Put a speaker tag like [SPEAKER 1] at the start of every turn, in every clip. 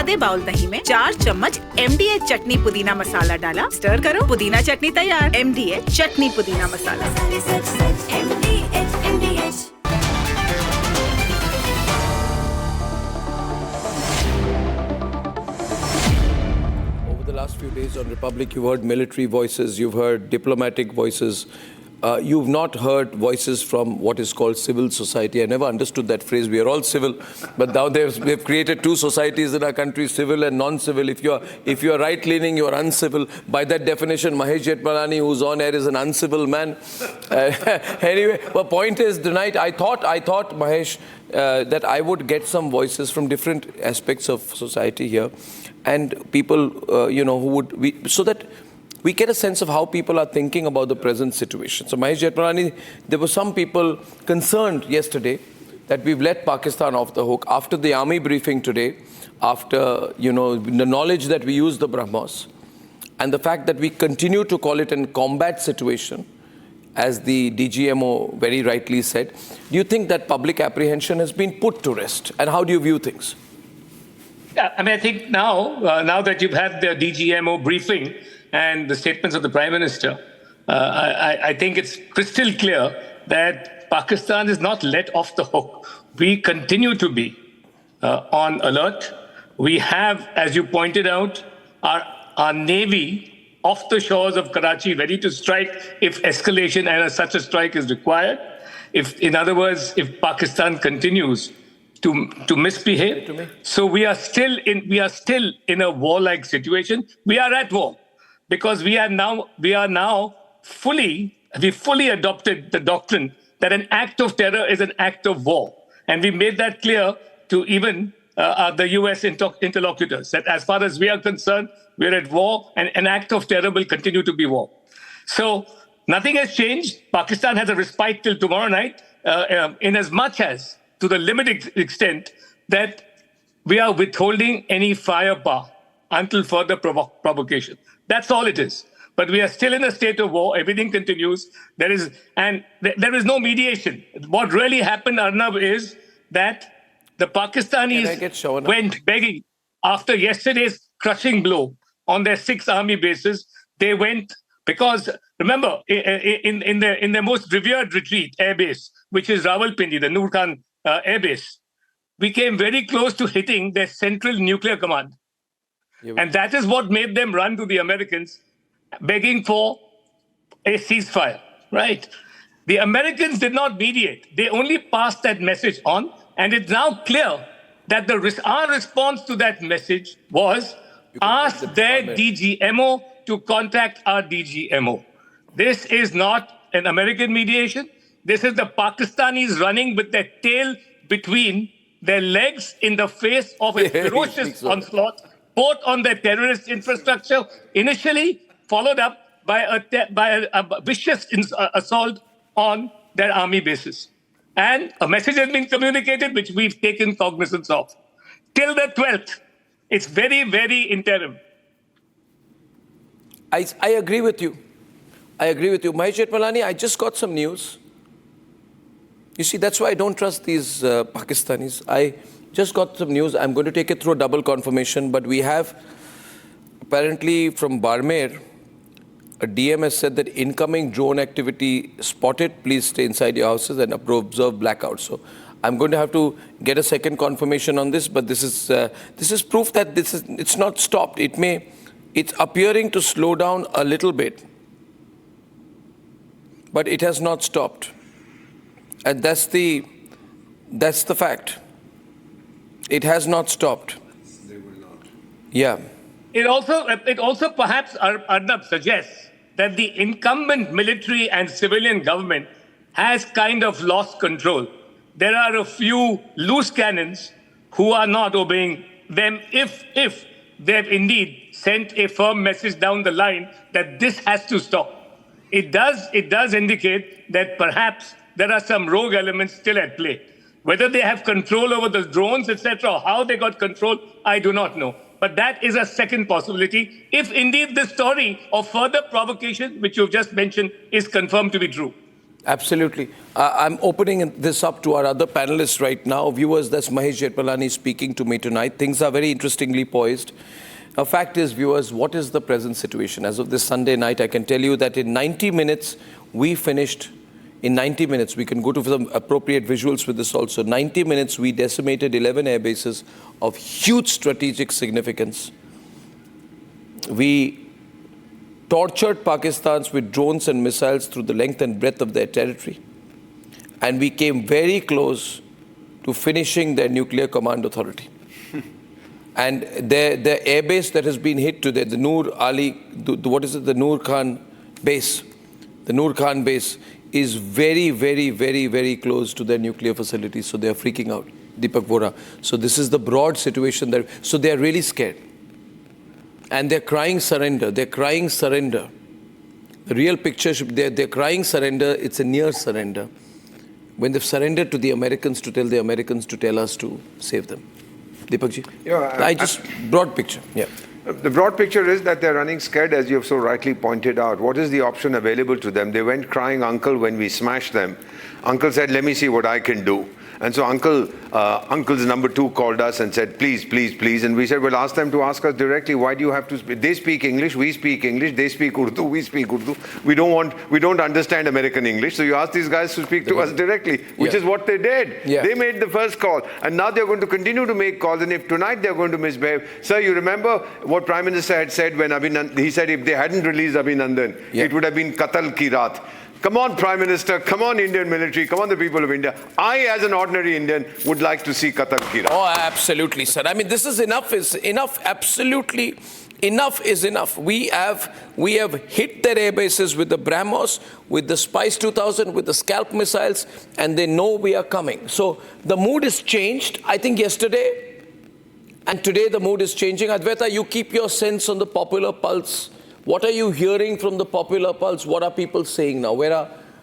[SPEAKER 1] आधे बाउल दही में 4 चम्मच MDH चटनी पुदीना मसाला डाला, स्टर करो, पुदीना चटनी तैयार। MDH चटनी पुदीना मसाला।
[SPEAKER 2] Over the last few days on Republic, you've heard military voices, you've heard diplomatic voices. You've not heard voices from what is called civil society. I never understood that phrase. We are all civil, but now they've created two societies in our country, civil and non-civil. If you are right-leaning, you are uncivil. By that definition, Mahesh Jetmalani, who's on air, is an uncivil man. Anyway, the point is, tonight I thought Mahesh, that I would get some voices from different aspects of society here, and people, who would so that we get a sense of how people are thinking about the present situation. So, Mahesh Jetmalani, there were some people concerned yesterday that we've let Pakistan off the hook after the army briefing today, after, the knowledge that we use the BrahMos, and the fact that we continue to call it a combat situation, as the DGMO very rightly said. Do you think that public apprehension has been put to rest? And how do you view things?
[SPEAKER 3] Yeah, I think now that you've had the DGMO briefing, and the statements of the Prime Minister, I think it's crystal clear that Pakistan is not let off the hook. We continue to be on alert. We have, as you pointed out, our Navy off the shores of Karachi, ready to strike if escalation and such a strike is required. In other words, if Pakistan continues to misbehave, so we are still in a war-like situation. We are at war. Because we fully adopted the doctrine that an act of terror is an act of war. And we made that clear to even the US interlocutors, that as far as we are concerned, we're at war, and an act of terror will continue to be war. So nothing has changed. Pakistan has a respite till tomorrow night, in as much as, to the limited extent, that we are withholding any firepower until further provocation. That's all it is. But we are still in a state of war. Everything continues. There is no mediation. What really happened, Arnab, is that the Pakistanis went begging after yesterday's crushing blow on their 6 army bases. They went because, remember, in their most revered retreat, air base, which is Rawalpindi, the Noor Khan air base, we came very close to hitting their central nuclear command. And that is what made them run to the Americans, begging for a ceasefire, right? The Americans did not mediate. They only passed that message on. And it's now clear that our response to that message was ask their DGMO to contact our DGMO. This is not an American mediation. This is the Pakistanis running with their tail between their legs in the face of a ferocious onslaught, both on their terrorist infrastructure, initially followed up by a vicious assault on their army bases. And a message has been communicated, which we've taken cognizance of. Till the 12th, it's very, very interim.
[SPEAKER 2] I agree with you. Mahesh Jetmalani, I just got some news. You see, that's why I don't trust these Pakistanis. I just got some news. I'm going to take it through a double confirmation, but we have apparently from Barmer, a DM has said that incoming drone activity spotted. Please stay inside your houses and observe blackouts. So I'm going to have to get a second confirmation on this, but this is proof that it's not stopped. It's appearing to slow down a little bit, but it has not stopped. And that's the fact. It has not stopped.
[SPEAKER 4] They will not.
[SPEAKER 2] Yeah.
[SPEAKER 3] It also perhaps, Arnab, suggests that the incumbent military and civilian government has kind of lost control. There are a few loose cannons who are not obeying them if they've indeed sent a firm message down the line that this has to stop. It does indicate that perhaps there are some rogue elements still at play. Whether they have control over the drones, etc., or how they got control, I do not know. But that is a second possibility, if indeed the story of further provocation, which you've just mentioned, is confirmed to be true.
[SPEAKER 2] Absolutely. I'm opening this up to our other panelists right now. Viewers, that's Mahesh Jetpalani speaking to me tonight. Things are very interestingly poised. A fact is, viewers, what is the present situation? As of this Sunday night, I can tell you that in 90 minutes, we finished. In 90 minutes, we can go to some appropriate visuals with this also. 90 minutes, we decimated 11 air bases of huge strategic significance. We tortured Pakistans with drones and missiles through the length and breadth of their territory. And we came very close to finishing their nuclear command authority. And their airbase that has been hit today, the Noor Ali, the Noor Khan base. The Noor Khan base is very, very, very, very close to their nuclear facilities. So they are freaking out, Deepak Vora. So this is the broad situation there. So they are really scared. And they're crying surrender. They're crying surrender. The real picture, they're crying surrender. It's a near surrender. When they've surrendered to the Americans to tell the Americans to tell us to save them. Deepakji?
[SPEAKER 4] Yeah,
[SPEAKER 2] broad picture. Yeah.
[SPEAKER 4] The broad picture is that they're running scared, as you have so rightly pointed out. What is the option available to them? They went crying uncle when we smashed them. Uncle said, let me see what I can do. And so uncle's number 2 called us and said, please, please, please. And we said, well, ask them to ask us directly. Why do you have to speak? They speak English, we speak English. They speak Urdu, we speak Urdu. We don't understand American English. So you ask these guys to speak to us directly, which is what they did.
[SPEAKER 2] Yeah.
[SPEAKER 4] They made the first call. And now they're going to continue to make calls. And if tonight they're going to misbehave. Sir, you remember what Prime Minister had said when he said if they hadn't released Abhinandan, it would have been Qatal ki Raat. Come on, Prime Minister. Come on, Indian military. Come on, the people of India. I, as an ordinary Indian, would like to see Qatar ki Raat.
[SPEAKER 2] Oh, absolutely, sir. I mean, this is enough. Is enough. Absolutely, enough is enough. We have hit their air bases with the BrahMos, with the Spice 2000, with the Scalp missiles, and they know we are coming. So the mood is changed. I think yesterday and today the mood is changing. Advaita, you keep your sense on the popular pulse. What are you hearing from the popular pulse? What are people saying now?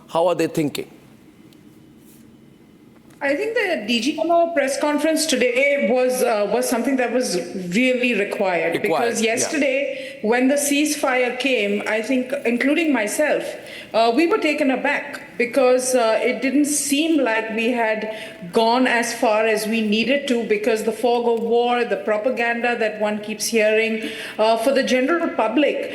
[SPEAKER 2] How are they thinking?
[SPEAKER 5] I think the DGMO press conference today was something that was really required. Because yesterday, when the ceasefire came, I think, including myself, we were taken aback because it didn't seem like we had gone as far as we needed to, because the fog of war, the propaganda that one keeps hearing, for the general public,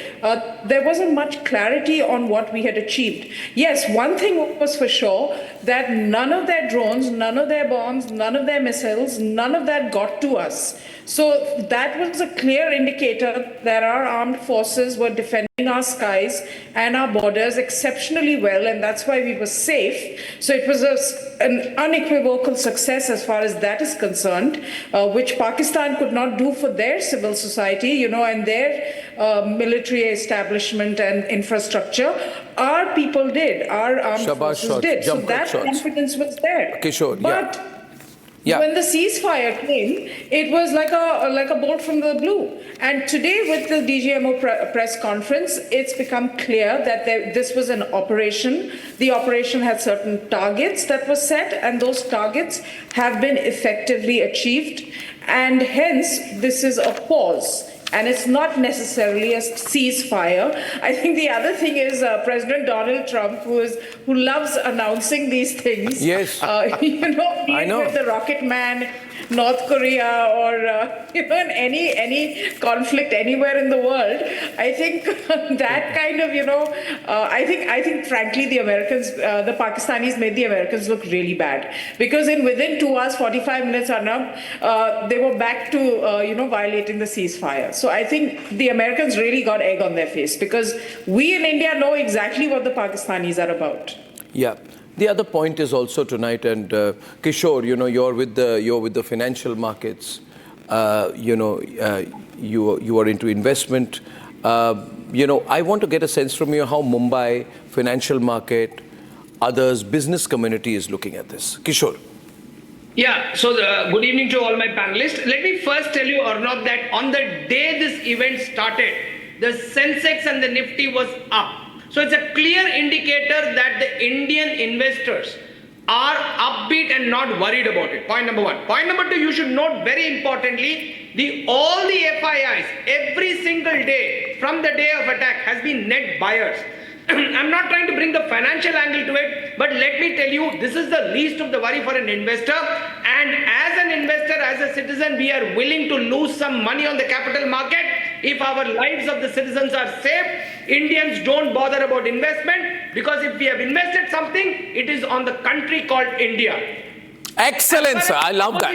[SPEAKER 5] there wasn't much clarity on what we had achieved. Yes, one thing was for sure, that none of their drones, none of their bombs, none of their missiles, none of that got to us. So that was a clear indicator that our armed forces were defending our skies and our borders exceptionally well, and that's why we were safe. So it was an unequivocal success as far as that is concerned, which Pakistan could not do for their civil society, and their military establishment and infrastructure. Our people did, our armed forces did. So that confidence was there.
[SPEAKER 2] Kishore,
[SPEAKER 5] but when the ceasefire came, it was like a bolt from the blue. And today, with the DGMO press conference, it's become clear that this was an operation. The operation had certain targets that were set, and those targets have been effectively achieved. And hence, this is a pause. And it's not necessarily a ceasefire. I think the other thing is President Donald Trump, who loves announcing these things.
[SPEAKER 2] Yes.
[SPEAKER 5] Be it with the Rocket Man, North Korea, or in any conflict anywhere in the world. I think that kind of I think frankly the Americans, the Pakistanis made the Americans look really bad, because within 2 hours 45 minutes, Arnab, they were back to violating the ceasefire. So I think the Americans really got egg on their face, because we in India know exactly what the Pakistanis are about.
[SPEAKER 2] Yeah. The other point is also tonight, and Kishore, you're with the financial markets. You are into investment. I want to get a sense from you how Mumbai financial market, others, business community is looking at this. Kishore.
[SPEAKER 6] Yeah, so good evening to all my panelists. Let me first tell you, Arnab, that on the day this event started, the Sensex and the Nifty was up. So it's a clear indicator that the Indian investors are upbeat and not worried about it. Point number one. Point number two, you should note very importantly, all the FIIs, every single day from the day of attack has been net buyers. I'm not trying to bring the financial angle to it. But let me tell you, this is the least of the worry for an investor. And as an investor, as a citizen, we are willing to lose some money on the capital market if our lives of the citizens are safe. Indians don't bother about investment, because if we have invested something, it is on the country called India.
[SPEAKER 2] Excellent, sir. I love that.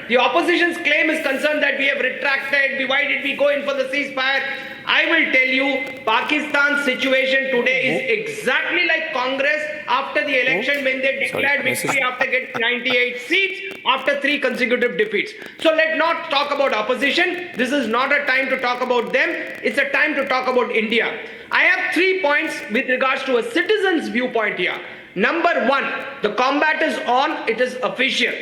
[SPEAKER 6] The opposition's claim is concerned that we have retracted. Why did we go in for the ceasefire? I will tell you, Pakistan's situation today is exactly like Congress after the election when they declared victory after getting 98 seats after 3 consecutive defeats. So let's not talk about opposition. This is not a time to talk about them. It's a time to talk about India. I have 3 points with regards to a citizen's viewpoint here. Number 1, the combat is on, it is official.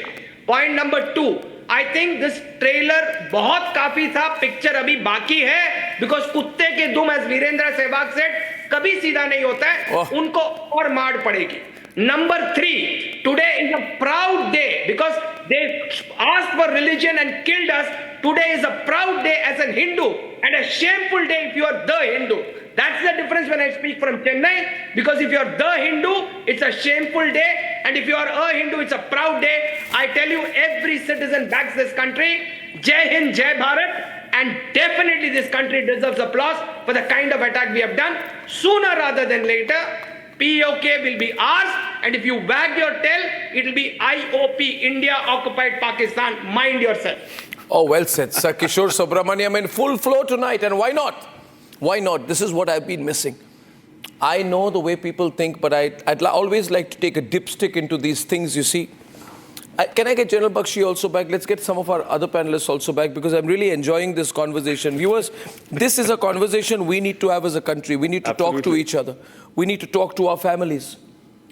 [SPEAKER 6] Point number 2, I think this trailer बहुत काफी था, picture अभी बाकी है, because कुत्ते के दुम, as Virendra Sehwag said, कभी सीधा नहीं होता है, उनको और मार पड़ेगी. Number 3, today is a proud day because they asked for religion and killed us. Today is a proud day as a Hindu and a shameful day if you are the Hindu. That's the difference when I speak from Chennai, because if you are the Hindu, it's a shameful day, and if you are a Hindu, it's a proud day. I tell you, every citizen backs this country. Jai Hind, Jai Bharat, and definitely this country deserves applause for the kind of attack we have done. Sooner rather than later, POK will be ours, and if you wag your tail, it will be IOP, India occupied Pakistan. Mind yourself.
[SPEAKER 2] Oh, well said, Sir Kishore Subramaniam in full flow tonight, and why not? Why not? This is what I've been missing. I know the way people think, but I'd always like to take a dipstick into these things, you see. Can I get General Bakshi also back? Let's get some of our other panelists also back, because I'm really enjoying this conversation. Viewers, this is a conversation we need to have as a country. We need to talk to each other. We need to talk to our families.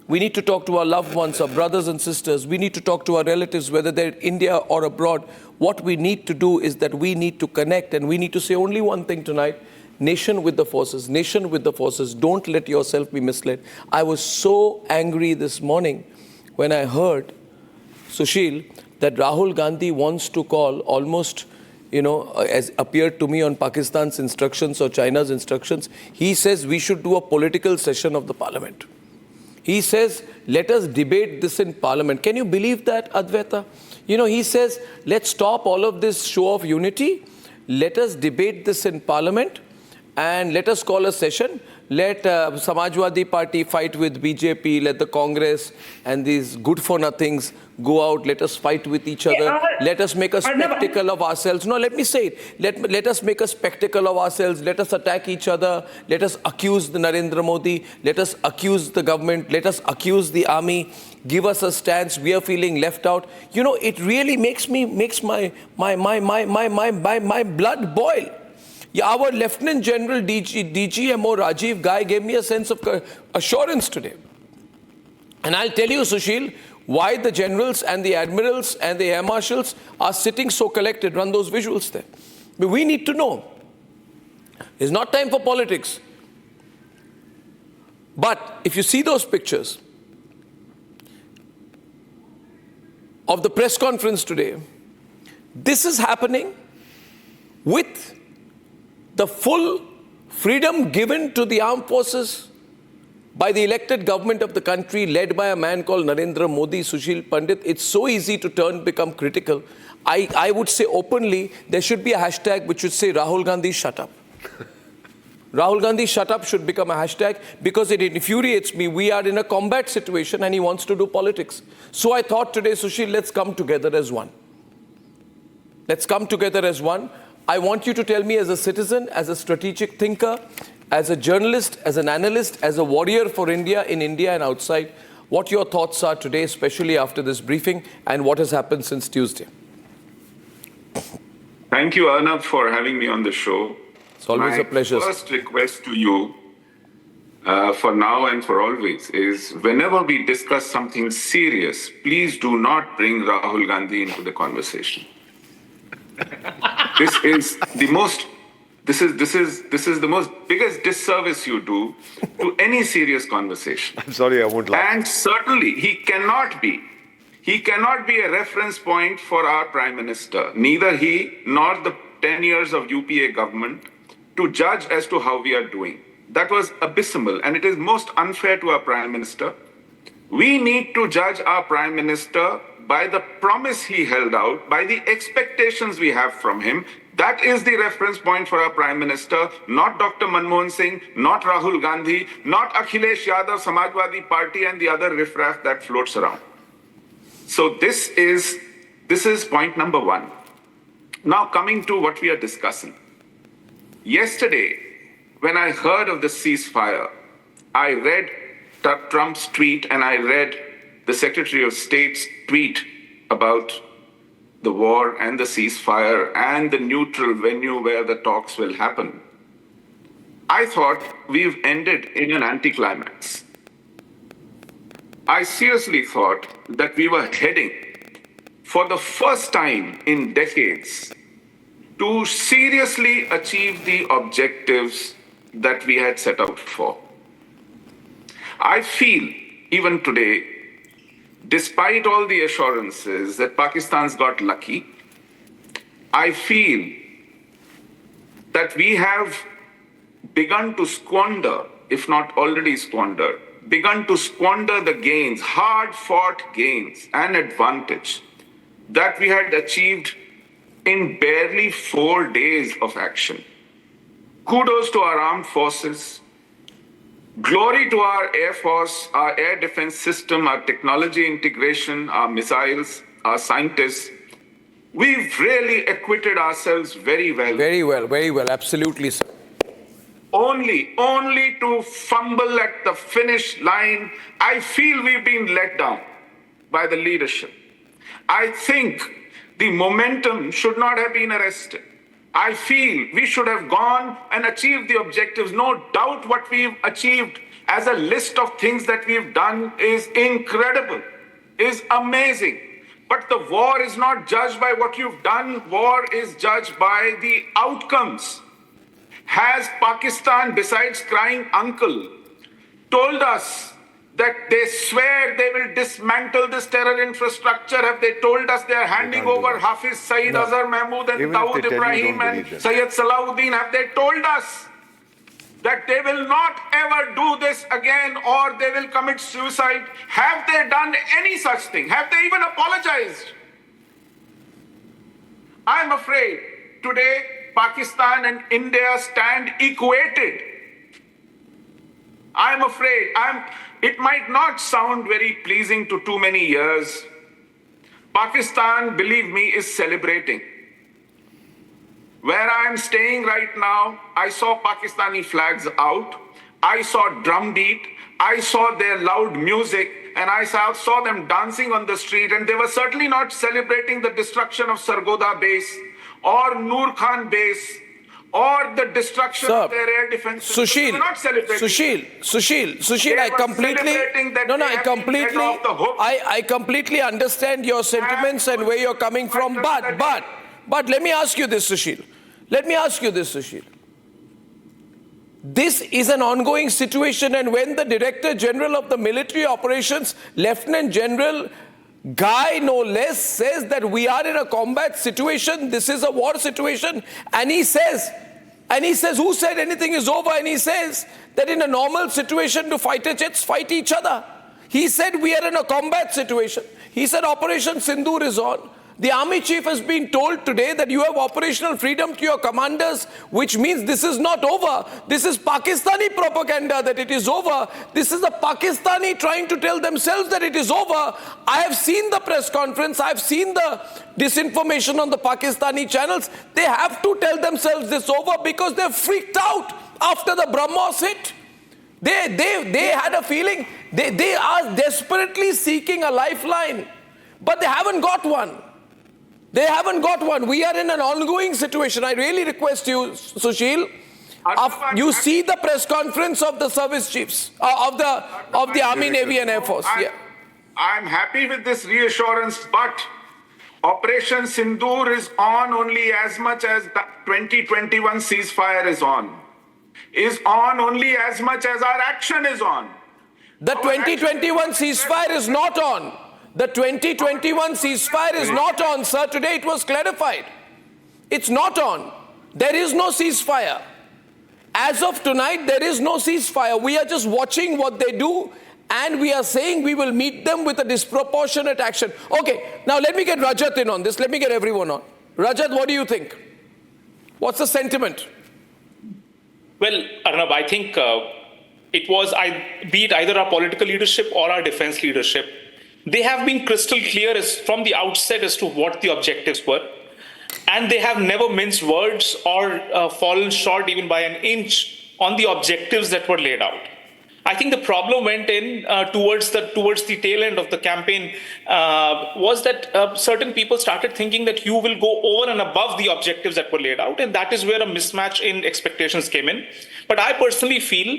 [SPEAKER 2] We need to talk to our loved ones, our brothers and sisters. We need to talk to our relatives, whether they're in India or abroad. What we need to do is that we need to connect, and we need to say only one thing tonight. Nation with the forces, nation with the forces. Don't let yourself be misled. I was so angry this morning when I heard, Sushil, that Rahul Gandhi wants to call almost, as appeared to me on Pakistan's instructions or China's instructions, he says we should do a political session of the parliament. He says, let us debate this in parliament. Can you believe that, Advaita? He says, let's stop all of this show of unity. Let us debate this in parliament. And let us call a session. Let Samajwadi Party fight with BJP. Let the Congress and these good-for-nothings go out. Let us fight with each other. Let us make a spectacle of ourselves. No, let me say it. Let us make a spectacle of ourselves. Let us attack each other. Let us accuse the Narendra Modi. Let us accuse the government. Let us accuse the army. Give us a stance. We are feeling left out. It really makes my blood boil. Our Lieutenant General DGMO Rajiv Ghai gave me a sense of assurance today. And I'll tell you, Sushil, why the generals and the admirals and the air marshals are sitting so collected. Run those visuals there. But we need to know. It's not time for politics. But if you see those pictures of the press conference today, this is happening with the full freedom given to the armed forces by the elected government of the country led by a man called Narendra Modi, Sushil Pandit. It's so easy to become critical. I would say openly, there should be a hashtag which should say Rahul Gandhi shut up. Rahul Gandhi shut up should become a hashtag, because it infuriates me. We are in a combat situation and he wants to do politics. So I thought today, Sushil, let's come together as one. Let's come together as one. I want you to tell me, as a citizen, as a strategic thinker, as a journalist, as an analyst, as a warrior for India, in India and outside, what your thoughts are today, especially after this briefing, and what has happened since Tuesday.
[SPEAKER 7] Thank you, Arnab, for having me on the show.
[SPEAKER 2] It's always a pleasure.
[SPEAKER 7] My first request to you, for now and for always, is whenever we discuss something serious, please do not bring Rahul Gandhi into the conversation. This is the most biggest disservice you do to any serious conversation.
[SPEAKER 4] I'm sorry, I won't laugh.
[SPEAKER 7] And certainly he cannot be a reference point for our Prime Minister, neither he nor the 10 years of UPA government, to judge as to how we are doing. that was abysmal, and it is most unfair to our Prime Minister. We need to judge our Prime Minister by the promise he held out, by the expectations we have from him. That is the reference point for our Prime Minister, not Dr. Manmohan Singh, not Rahul Gandhi, not Akhilesh Yadav, Samajwadi Party, and the other riffraff that floats around. So this is point number one. Now coming to what we are discussing. Yesterday, when I heard of the ceasefire, I read Trump's tweet and I read the Secretary of State's tweet about the war and the ceasefire and the neutral venue where the talks will happen. I thought we've ended in an anticlimax. I seriously thought that we were heading for the first time in decades to seriously achieve the objectives that we had set out for. I feel, even today, despite all the assurances that Pakistan's got lucky, I feel that we have begun to squander, if not already squandered, begun to squander the gains, hard-fought gains and advantage that we had achieved in barely 4 days of action. Kudos to our armed forces. Glory to our Air Force, our air defense system, our technology integration, our missiles, our scientists. We've really acquitted ourselves very well.
[SPEAKER 2] Very well, absolutely, sir.
[SPEAKER 7] Only to fumble at the finish line, I feel we've been let down by the leadership. I think the momentum should not have been arrested. I feel we should have gone and achieved the objectives. No doubt what we've achieved as a list of things that we've done is incredible, is amazing. But the war is not judged by what you've done. War is judged by the outcomes. Has Pakistan, besides crying uncle, told us that they swear they will dismantle this terror infrastructure? Have they told us they are handing over Hafiz Saeed, Azhar Mahmood and Dawood Ibrahim and Sayyid Salahuddin? Have they told us that they will not ever do this again or they will commit suicide? Have they done any such thing? Have they even apologized? I'm afraid today Pakistan and India stand equated. I'm afraid. It might not sound very pleasing to too many ears. Pakistan, believe me, is celebrating. Where I'm staying right now, I saw Pakistani flags out. I saw drum beat. I saw their loud music. And I saw them dancing on the street. And they were certainly not celebrating the destruction of Sargodha base or Noor Khan base or the destruction of their air defense.
[SPEAKER 2] Sushil, I completely understand your sentiments and where you're coming from. But let me ask you this, Sushil. This is an ongoing situation, and when the Director General of the Military Operations, Lieutenant General Guy, no less, says that we are in a combat situation, this is a war situation, and he says, who said anything is over? And he says that in a normal situation, do fighter jets fight each other? He said we are in a combat situation. He said Operation Sindoor is on. The army chief has been told today that you have operational freedom to your commanders, which means this is not over. This is Pakistani propaganda that it is over. This is the Pakistani trying to tell themselves that it is over. I have seen the press conference. I've seen the disinformation on the Pakistani channels. They have to tell themselves this over because they're freaked out after the BrahMos hit. They had a feeling they are desperately seeking a lifeline, but they haven't got one. We are in an ongoing situation. I really request you, Sushil, you see the press conference of the service chiefs, of the Army, Navy and Air Force.
[SPEAKER 7] I'm happy with this reassurance, but Operation Sindoor is on only as much as the 2021 ceasefire is on only as much as our action is on.
[SPEAKER 2] The 2021 ceasefire is not on. The 2021 ceasefire is not on, sir. Today it was clarified. It's not on. There is no ceasefire. as of tonight, there is no ceasefire. We are just watching what they do, and we are saying we will meet them with a disproportionate action. Okay, now let me get Rajat in on this. Let me get everyone on. Rajat, what do you think? What's the sentiment?
[SPEAKER 8] Well, Arnab, I think it was, be it either our political leadership or our defense leadership, they have been crystal clear from the outset as to what the objectives were. And they have never minced words or fallen short even by an inch on the objectives that were laid out. I think the problem went in towards the tail end of the campaign was that certain people started thinking that you will go over and above the objectives that were laid out, and that is where a mismatch in expectations came in. But I personally feel,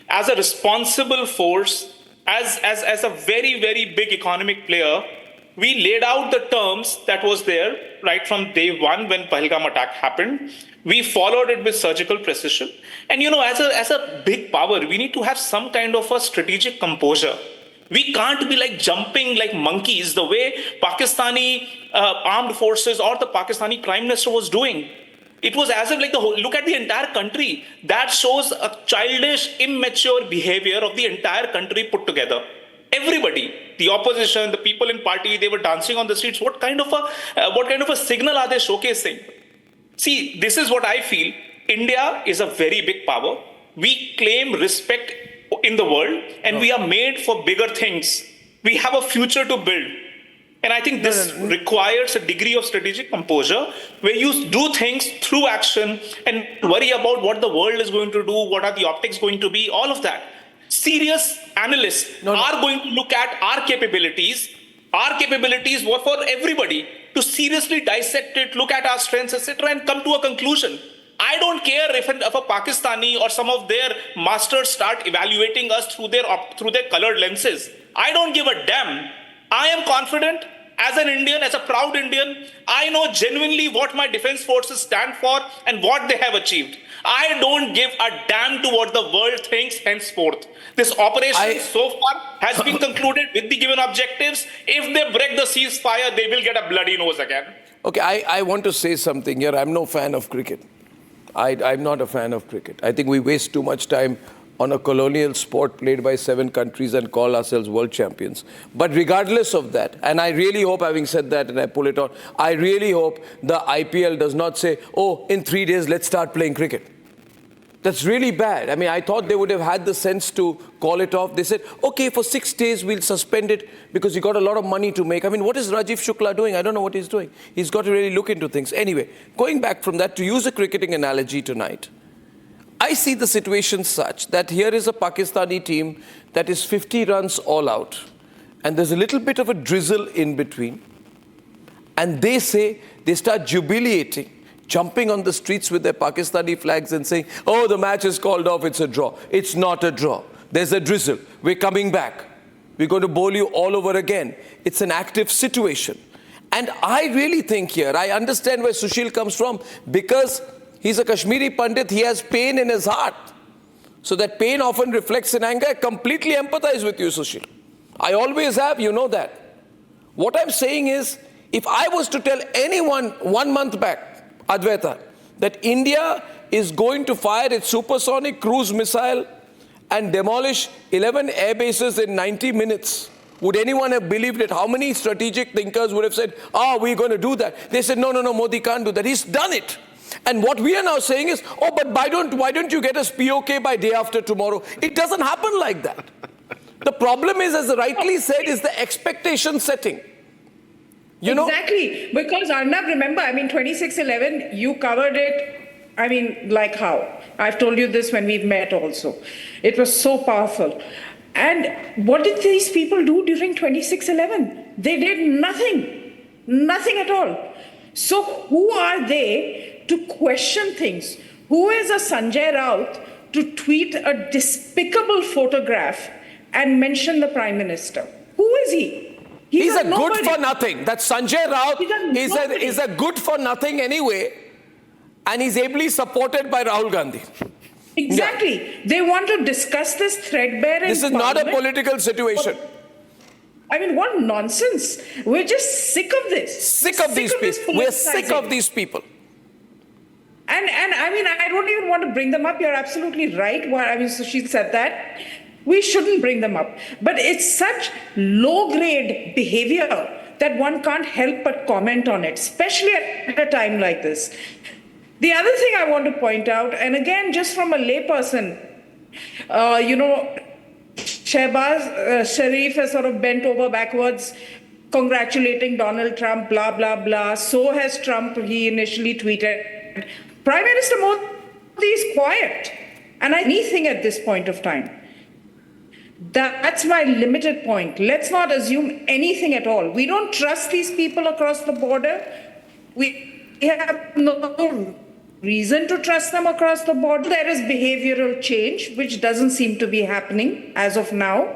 [SPEAKER 8] as a responsible force, as a very, very big economic player, we laid out the terms that was there right from day one when Pahalgam attack happened. We followed it with surgical precision. And, as a big power, we need to have some kind of a strategic composure. We can't be like jumping like monkeys the way Pakistani armed forces or the Pakistani prime minister was doing. It was as if look at the entire country. That shows a childish, immature behavior of the entire country put together. Everybody, the opposition, the people in party, they were dancing on the streets. What kind of a signal are they showcasing? See, this is what I feel. India is a very big power. We claim respect in the world, and we are made for bigger things. We have a future to build. And I think this requires a degree of strategic composure where you do things through action and worry about what the world is going to do, what are the optics going to be, all of that. Serious analysts are going to look at our capabilities were for everybody to seriously dissect it, look at our strengths, etc., and come to a conclusion. I don't care if a Pakistani or some of their masters start evaluating us through their colored lenses. I don't give a damn. I am confident as an Indian, as a proud Indian. I know genuinely what my defense forces stand for and what they have achieved. I don't give a damn to what the world thinks henceforth. This operation so far has been concluded with the given objectives. If they break the ceasefire, they will get a bloody nose again.
[SPEAKER 2] Okay, I want to say something here. I'm no fan of cricket. I'm not a fan of cricket. I think we waste too much time on a colonial sport played by 7 countries and call ourselves world champions. But regardless of that, and I really hope, having said that, and I pull it on, I really hope the IPL does not say, oh, in 3 days, let's start playing cricket. That's really bad. I mean, I thought they would have had the sense to call it off. They said, okay, for 6 days, we'll suspend it because you got a lot of money to make. I mean, what is Rajiv Shukla doing? I don't know what he's doing. He's got to really look into things. Anyway, going back from that, to use a cricketing analogy tonight, I see the situation such that here is a Pakistani team that is 50 runs all out, and there's a little bit of a drizzle in between, and they start jubilating, jumping on the streets with their Pakistani flags and saying, oh, the match is called off, it's a draw. It's not a draw. There's a drizzle. We're coming back. We're going to bowl you all over again. It's an active situation. And I really think here, I understand where Sushil comes from, because he's a Kashmiri Pandit, he has pain in his heart. So that pain often reflects in anger. I completely empathize with you, Sushil. I always have, you know that. What I'm saying is, if I was to tell anyone 1 month back, Advaita, that India is going to fire its supersonic cruise missile and demolish 11 air bases in 90 minutes, would anyone have believed it? How many strategic thinkers would have said, we're going to do that? They said, no, Modi can't do that. He's done it. And what we are now saying is, but why don't you get us POK by day after tomorrow? It doesn't happen like that. The problem is, as rightly said, is the expectation setting. You know?
[SPEAKER 5] Exactly. Because Arnab, remember, 26/11, you covered it, like how? I've told you this when we've met also. It was so powerful. And what did these people do during 26/11? They did nothing. Nothing at all. So who are they to question things? Who is a Sanjay Raut to tweet a despicable photograph and mention the Prime Minister? Who is he?
[SPEAKER 2] He's a good for nothing. That Sanjay Raut is a good for nothing anyway, and he's ably supported by Rahul Gandhi.
[SPEAKER 5] Exactly. Yeah. They want to discuss this threadbare in
[SPEAKER 2] This is not a political situation.
[SPEAKER 5] What nonsense. We're just sick of this.
[SPEAKER 2] Sick of these people. We're sick of these people.
[SPEAKER 5] And I mean, I don't even want to bring them up. You're absolutely right. So she said that. We shouldn't bring them up. But it's such low-grade behavior that one can't help but comment on it, especially at a time like this. The other thing I want to point out, and again, just from a layperson, Shehbaz Sharif has sort of bent over backwards, congratulating Donald Trump, blah, blah, blah. So has Trump, he initially tweeted. Prime Minister Modi is quiet, and anything at this point of time. That's my limited point. Let's not assume anything at all. We don't trust these people across the border. We have no reason to trust them across the border. There is behavioral change, which doesn't seem to be happening as of now.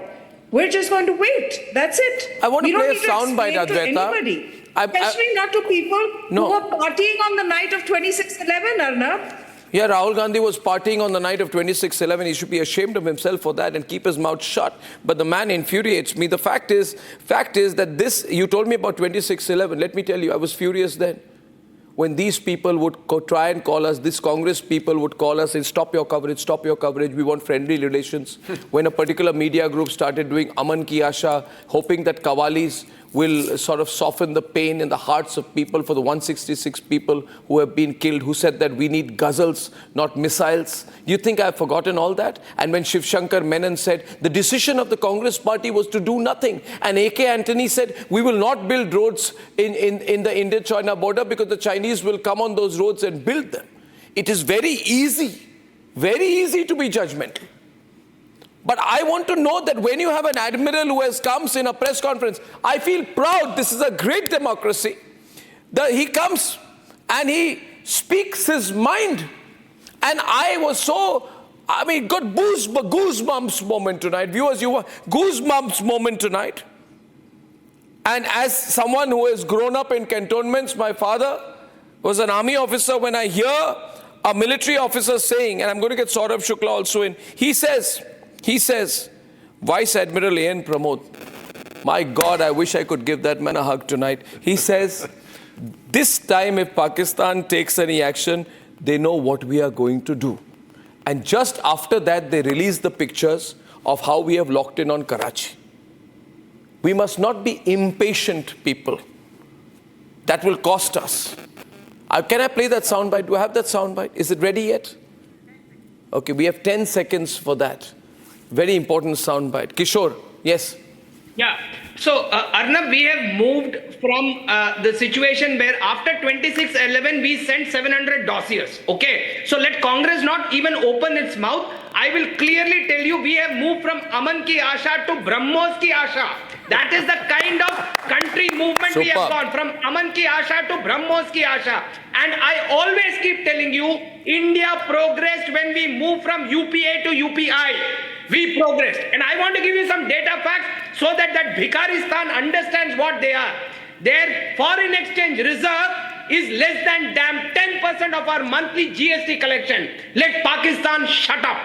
[SPEAKER 5] We're just going to wait. That's it.
[SPEAKER 2] I want to play a soundbite, Adwaita.
[SPEAKER 5] Especially not to people who were partying on the night of 26/11, Arnab.
[SPEAKER 2] Yeah, Rahul Gandhi was partying on the night of 26/11. He should be ashamed of himself for that and keep his mouth shut. But the man infuriates me. The fact is that this, you told me about 26/11. Let me tell you, I was furious then. When these people would try and call us, this Congress people would call us and stop your coverage, we want friendly relations. When a particular media group started doing Aman Ki Asha, hoping that Qawwalis will sort of soften the pain in the hearts of people for the 166 people who have been killed, who said that we need ghazals, not missiles. Do you think I've forgotten all that? And when Shiv Shankar Menon said the decision of the Congress party was to do nothing, and A.K. Antony said we will not build roads in the India-China border because the Chinese will come on those roads and build them. It is very easy to be judgmental. But I want to know that when you have an admiral who comes in a press conference, I feel proud. This is a great democracy. He comes and he speaks his mind. And I was got goosebumps moment tonight. Viewers, goosebumps moment tonight. And as someone who has grown up in cantonments, my father was an army officer. When I hear a military officer saying, and I'm going to get Saurabh Shukla also in, he says, Vice Admiral A.N. Pramod, my God, I wish I could give that man a hug tonight. He says, this time if Pakistan takes any action, they know what we are going to do. And just after that, they release the pictures of how we have locked in on Karachi. We must not be impatient people. That will cost us. Can I play that soundbite? Do I have that soundbite? Is it ready yet? Okay, we have 10 seconds for that. Very important soundbite. Kishore, yes.
[SPEAKER 6] Yeah. So, Arnab, we have moved from the situation where after 26/11, we sent 700 dossiers. Okay. So, let Congress not even open its mouth. I will clearly tell you, we have moved from Aman Ki Asha to Brahmos Ki Asha. That is the kind of country movement we have gone, from Aman Ki Asha to Brahmos Ki Asha. And I always keep telling you, India progressed when we moved from UPA to UPI. We progressed. And I want to give you some data facts so that Bhikaristan understands what they are. Their foreign exchange reserve is less than 10% of our monthly GST collection. Let Pakistan shut up.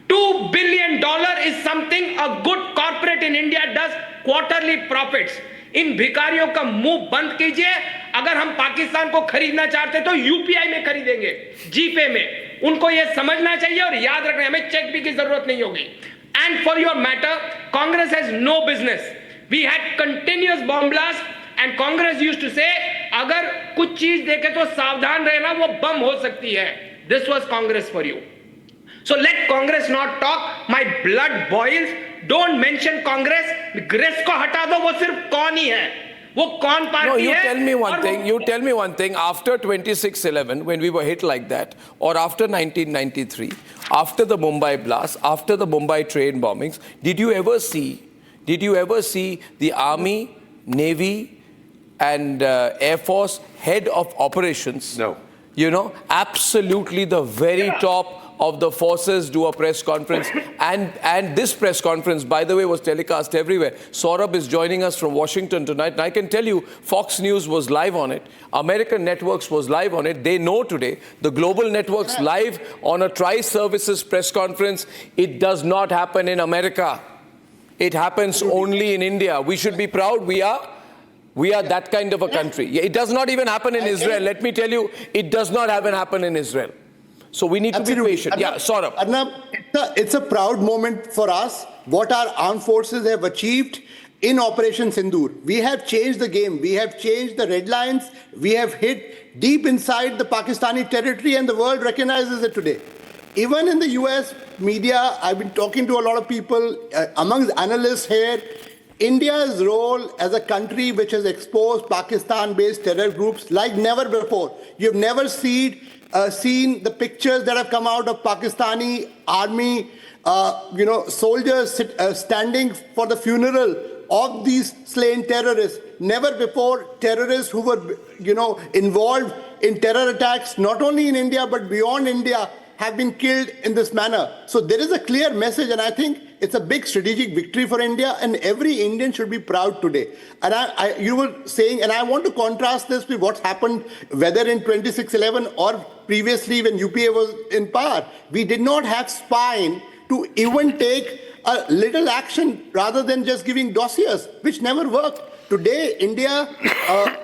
[SPEAKER 6] $2 billion is something a good corporate in India does quarterly profits. इन भिखारियों का मुंह बंद कीजिए. अगर हम पाकिस्तान को खरीदना चाहते तो यूपीआई में खरीदेंगे, जीपे में. उनको ये समझना चाहिए और याद रखना, हमें चेक भी की जरूरत नहीं होगी. And for your matter, Congress has no business. We had continuous bomb blast and Congress used to say, अगर कुछ चीज देखे तो सावधान रहना, वो बम हो सकती है. This was Congress for you. So let Congress not talk. My blood boils. Don't mention Congress. Congress को हटा दो, वो सिर्फ कौन ही है. वो कौन पार्टी है?
[SPEAKER 2] No, you tell me one thing. After 26/11, when we were hit like that, or after 1993, after the Mumbai blast, after the Mumbai train bombings, did you ever see the Army, Navy, and Air Force head of operations?
[SPEAKER 4] No.
[SPEAKER 2] You know, absolutely the very top of the forces do a press conference. And this press conference, by the way, was telecast everywhere. Saurabh is joining us from Washington tonight. And I can tell you, Fox News was live on it. American networks was live on it. They know today. The global networks live on a tri-services press conference. It does not happen in America. It happens only in India. We should be proud. We are that kind of a country. It does not even happen in Israel. Let me tell you, it does not even happen in Israel. So we need to be patient.
[SPEAKER 9] Arnab,
[SPEAKER 2] Yeah, Saurabh.
[SPEAKER 9] Arnab, it's a proud moment for us, what our armed forces have achieved in Operation Sindoor. We have changed the game. We have changed the red lines. We have hit deep inside the Pakistani territory, and the world recognizes it today. Even in the US media, I've been talking to a lot of people, amongst analysts here, India's role as a country which has exposed Pakistan-based terror groups like never before. You've never seen the pictures that have come out of Pakistani army, soldiers standing for the funeral of these slain terrorists. Never before terrorists who were, involved in terror attacks, not only in India but beyond India, have been killed in this manner. So there is a clear message, and I think it's a big strategic victory for India, and every Indian should be proud today. And you were saying, and I want to contrast this with what's happened, whether in 26/11 or previously when UPA was in power. We did not have spine to even take a little action rather than just giving dossiers, which never worked. Today, India,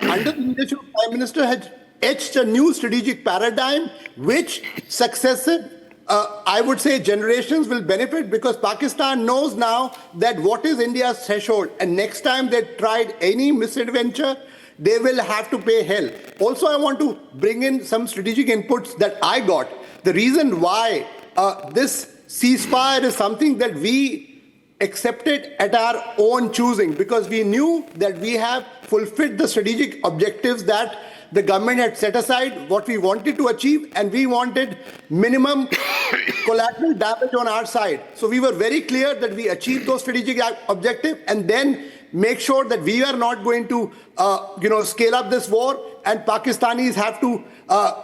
[SPEAKER 9] under the leadership of Prime Minister, has etched a new strategic paradigm, which successive, I would say, generations will benefit, because Pakistan knows now that what is India's threshold, and next time they tried any misadventure, they will have to pay hell. Also, I want to bring in some strategic inputs that I got. The reason why this ceasefire is something that we accepted at our own choosing, because we knew that we have fulfilled the strategic objectives that the government had set aside, what we wanted to achieve, and we wanted minimum collateral damage on our side. So we were very clear that we achieved those strategic objectives, and then make sure that we are not going to, scale up this war, and Pakistanis have to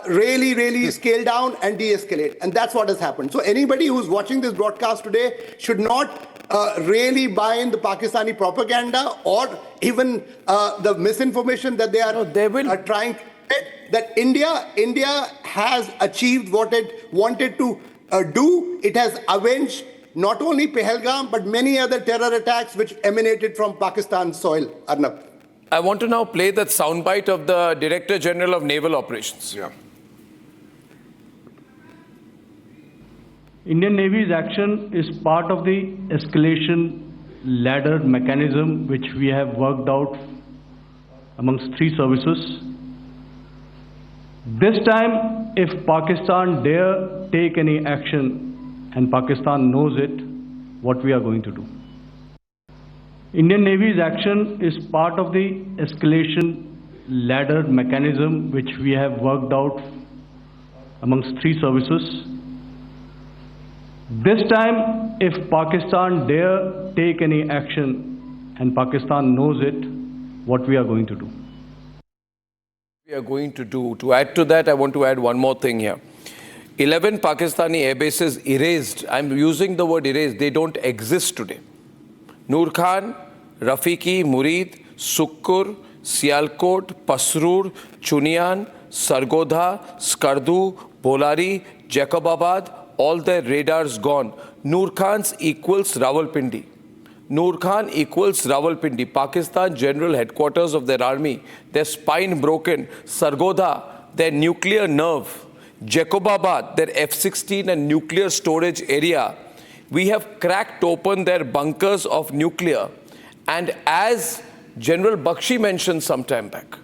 [SPEAKER 9] really scale down and de-escalate. And that's what has happened. So anybody who's watching this broadcast today should not really buy in the Pakistani propaganda or even the misinformation that they are trying to get, that India has achieved what it wanted to do. It has avenged not only Pahalgam, but many other terror attacks which emanated from Pakistan's soil. Arnab.
[SPEAKER 2] I want to now play that soundbite of the Director General of Naval Operations.
[SPEAKER 4] Yeah.
[SPEAKER 10] Indian Navy's action is part of the escalation ladder mechanism which we have worked out amongst three services. This time, if Pakistan dare take any action, and Pakistan knows it, what we are going to do. Indian Navy's action is part of the escalation ladder mechanism which we have worked out amongst three services. This time, if Pakistan dare take any action, and Pakistan knows it, what we are going to do.
[SPEAKER 2] We are going to do. To add to that, I want to add one more thing here. 11 Pakistani air bases erased. I'm using the word erased. They don't exist today. Noor Khan, Rafiki, Murid, Sukkur, Sialkot, Pasrur, Chunian, Sargodha, Skardu, Bolari, Jacobabad, all their radars gone. Noor Khan's equals Rawalpindi. Noor Khan equals Rawalpindi, Pakistan General Headquarters of their army. Their spine broken. Sargodha, their nuclear nerve. Jacobabad, their F-16 and nuclear storage area. We have cracked open their bunkers of nuclear. And as General Bakshi mentioned some time back,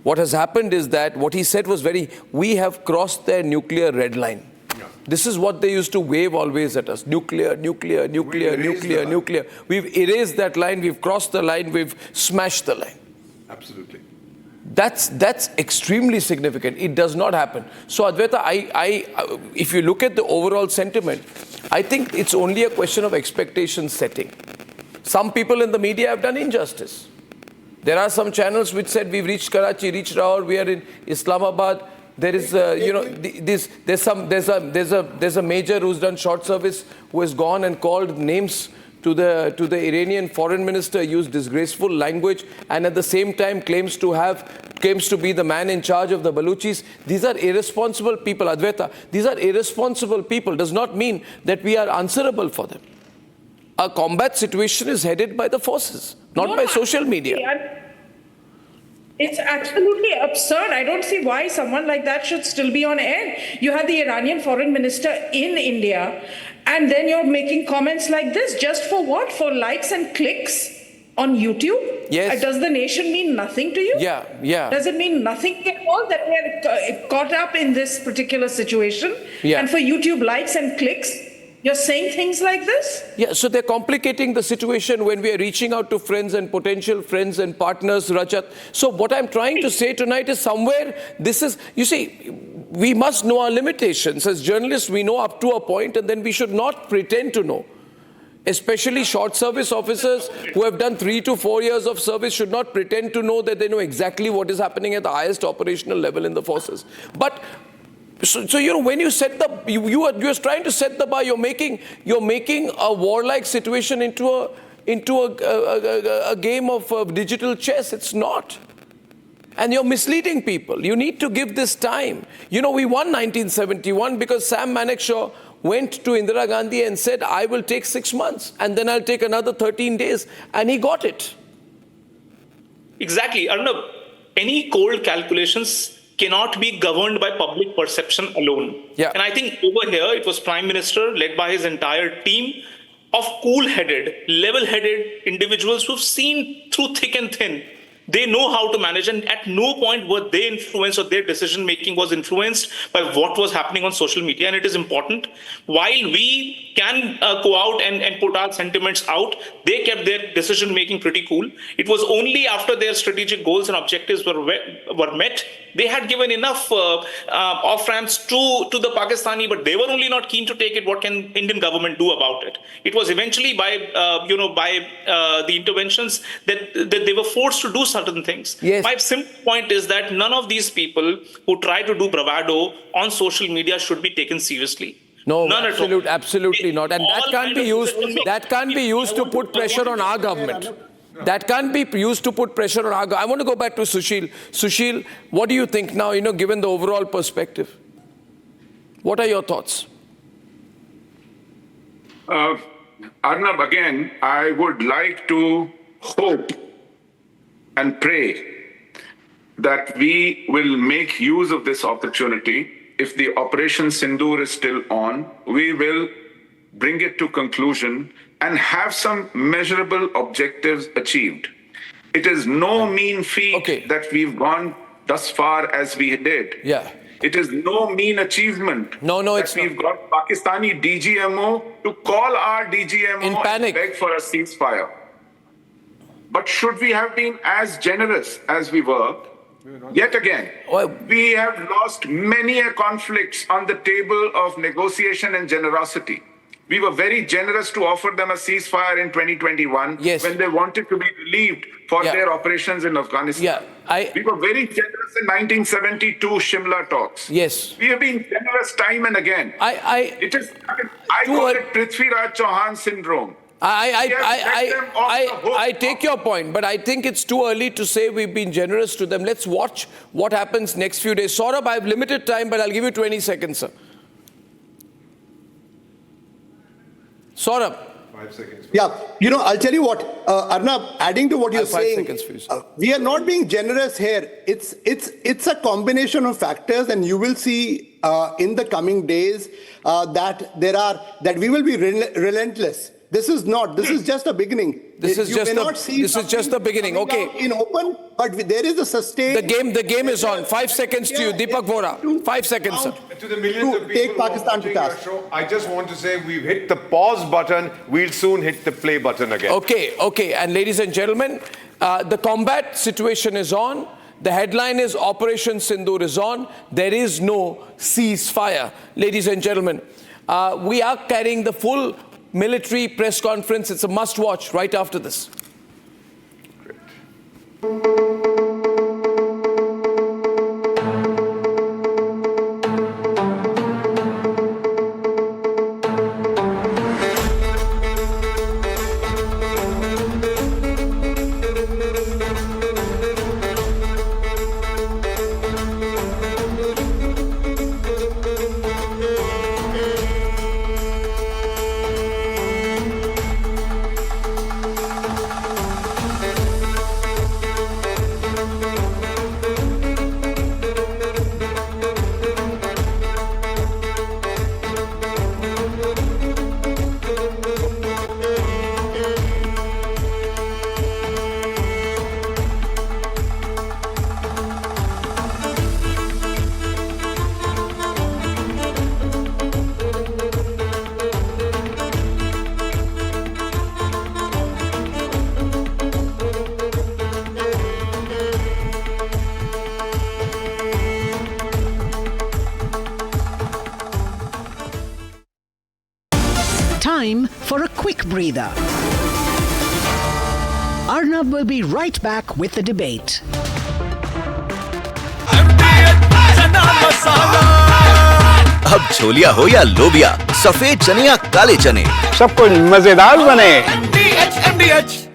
[SPEAKER 2] what has happened is that what he said was we have crossed their nuclear red line. Yeah. This is what they used to wave always at us. Nuclear, nuclear, nuclear, nuclear, nuclear. We've erased that line, we've crossed the line, we've smashed the line.
[SPEAKER 4] Absolutely.
[SPEAKER 2] That's extremely significant. It does not happen. So Advaita, if you look at the overall sentiment, I think it's only a question of expectation setting. Some people in the media have done injustice. There are some channels which said we've reached Karachi, reached Lahore, we are in Islamabad. There is, there's a major who's done short service who has gone and called names to the Iranian foreign minister, used disgraceful language, and at the same time claims to be the man in charge of the Baluchis. These are irresponsible people, Advaita. These are irresponsible people. Does not mean that we are answerable for them. A combat situation is headed by the forces, not by social media.
[SPEAKER 5] It's absolutely absurd. I don't see why someone like that should still be on air. You have the Iranian foreign minister in India, and then you're making comments like this. Just for what? For likes and clicks on YouTube?
[SPEAKER 2] Yes.
[SPEAKER 5] Does the nation mean nothing to you?
[SPEAKER 2] Yeah.
[SPEAKER 5] Does it mean nothing at all that we are caught up in this particular situation?
[SPEAKER 2] Yeah.
[SPEAKER 5] And for YouTube likes and clicks, you're saying things like this?
[SPEAKER 2] Yeah, so they're complicating the situation when we are reaching out to friends and potential friends and partners, Rajat. So what I'm trying to say tonight is somewhere this is, you see, we must know our limitations. As journalists, we know up to a point, and then we should not pretend to know. Especially short service officers who have done 3 to 4 years of service should not pretend to know that they know exactly what is happening at the highest operational level in the forces. But so you know, when you set the, you're trying to set the bar, you're making a warlike situation into a game of digital chess. It's not. And you're misleading people. You need to give this time. You know, we won 1971 because Sam Manekshaw went to Indira Gandhi and said, I will take 6 months and then I'll take another 13 days. And he got it.
[SPEAKER 8] Exactly. Arnab, any cold calculations cannot be governed by public perception alone.
[SPEAKER 2] Yeah.
[SPEAKER 8] And I think over here, it was Prime Minister led by his entire team of cool-headed, level-headed individuals who've seen through thick and thin. They know how to manage, and at no point were they influenced or their decision-making was influenced by what was happening on social media. And it is important. While we can go out and put our sentiments out, they kept their decision-making pretty cool. It was only after their strategic goals and objectives were met, they had given enough off-ramps to the Pakistani, but they were only not keen to take it. What can Indian government do about it? It was eventually by the interventions that they were forced to do certain things.
[SPEAKER 2] Yes.
[SPEAKER 8] My simple point is that none of these people who try to do bravado on social media should be taken seriously.
[SPEAKER 2] No,
[SPEAKER 8] None
[SPEAKER 2] absolutely not. And that can't be used to put pressure on our government. That can't be used to put pressure on our government. I want to go back to Sushil. Sushil, what do you think now, given the overall perspective? What are your thoughts?
[SPEAKER 7] Arnab, again, I would like to hope and pray that we will make use of this opportunity. If the Operation Sindoor is still on, we will bring it to conclusion and have some measurable objectives achieved. It is no mean feat that we've gone thus far as we did.
[SPEAKER 2] Yeah.
[SPEAKER 7] It is no mean achievement.
[SPEAKER 2] No,
[SPEAKER 7] that
[SPEAKER 2] it's
[SPEAKER 7] we've got Pakistani DGMO to call our DGMO
[SPEAKER 2] in panic
[SPEAKER 7] and beg for a ceasefire. But should we have been as generous as we were? Yet again, we have lost many conflicts on the table of negotiation and generosity. We were very generous to offer them a ceasefire in 2021 when they wanted to be relieved for their operations in Afghanistan. We were very generous in 1972 Shimla talks.
[SPEAKER 2] Yes.
[SPEAKER 7] We have been generous time and again. I call it Prithviraj Chauhan syndrome.
[SPEAKER 2] I take your point, but I think it's too early to say we've been generous to them. Let's watch what happens next few days. Saurabh, I have limited time, but I'll give you 20 seconds, sir. Saurabh.
[SPEAKER 4] 5 seconds.
[SPEAKER 9] Yeah, I'll tell you what, Arnab, adding to what you're saying, we are not being generous here. It's a combination of factors, and you will see in the coming days that we will be relentless. This is just a beginning.
[SPEAKER 2] This is just the beginning. Okay.
[SPEAKER 9] In open, but there is a sustained.
[SPEAKER 2] The game is on. 5 seconds to you, Deepak Vora. 5 seconds, sir.
[SPEAKER 4] To the millions of people
[SPEAKER 9] take Pakistan to task.
[SPEAKER 4] Show, I just want to say we've hit the pause button. We'll soon hit the play button again.
[SPEAKER 2] Okay. And ladies and gentlemen, the combat situation is on. The headline is Operation Sindoor is on. There is no ceasefire. Ladies and gentlemen, we are carrying the full military press conference. It's a must-watch right after this.
[SPEAKER 4] Great.
[SPEAKER 11] Time for a quick breather. Arnab will be right back with the debate.
[SPEAKER 12] अब छोलिया हो या लोबिया, सफेद चने या काले चने,
[SPEAKER 13] सब कुछ मजेदार बने।
[SPEAKER 12] MDH